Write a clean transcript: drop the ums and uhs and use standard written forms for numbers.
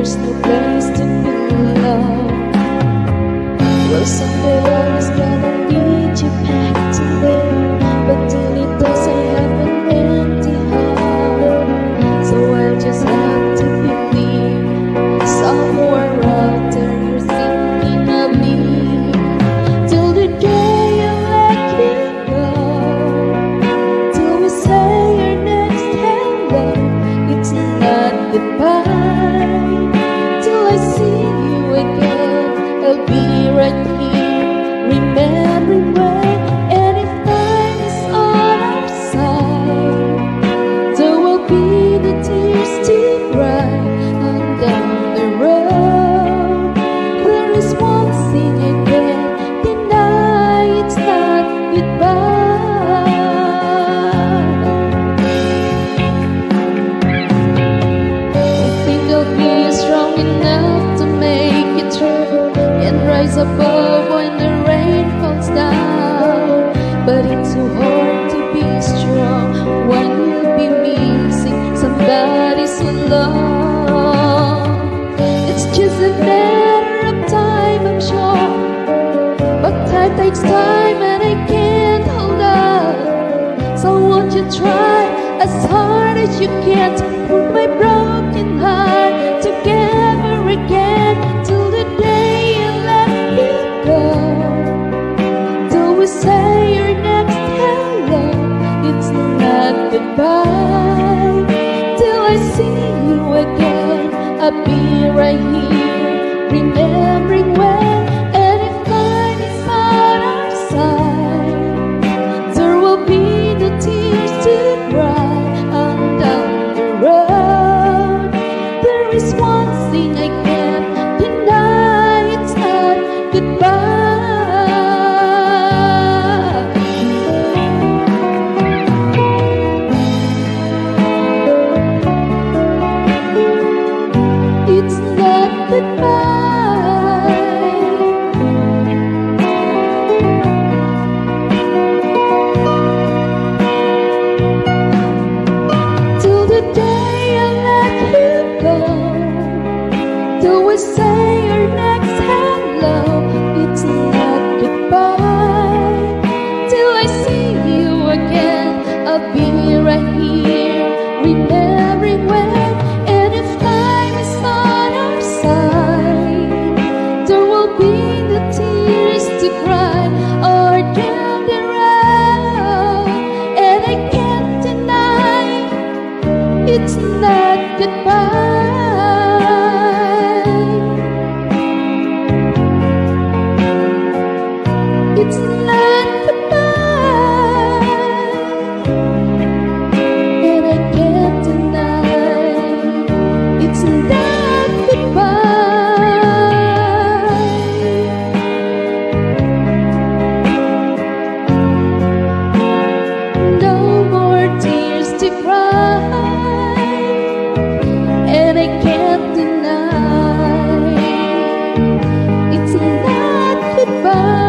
there's no place to belong. Well, someday always gonna need you back to me, but till it does, I have an empty heart. So I'll just have to believe somewhere out there you're thinking of me. Till the day I let you go, till we say our next hello, it's not goodbye. Till I see you again, I'll be right here, remembering when. And if time is on our side, there will be the tears to cry on down the road. There is one thing I can't deny, it's not goodbye. I think I'll be strong enough to make it through and rise above when the rain falls down. But it's so hard to be strong when you'll be missing somebody so long. It's just a matter of time, I'm sure, but time takes time and I can't hold up. So won't you try as hard as you can to put my broken heart together again, till the day I let you go, till we say your next hello, it's not goodbye. Till I see you again, I'll be right here, remembering when. And if time is on our side, there will be the tears to cry on down the road. There is one thing I can't deny, it's not goodbye. It's not goodbye. Till the day I let you go, till we say our next hello, it's not goodbye. Till I see you again, I'll be right here, remembering when. And if time is on our side, there will be the tears to cry or down the road. And I can't deny, it's not goodbye. It's not goodbye, and I can't deny, it's not goodbye. No more tears to cry, and I can't deny, it's not goodbye.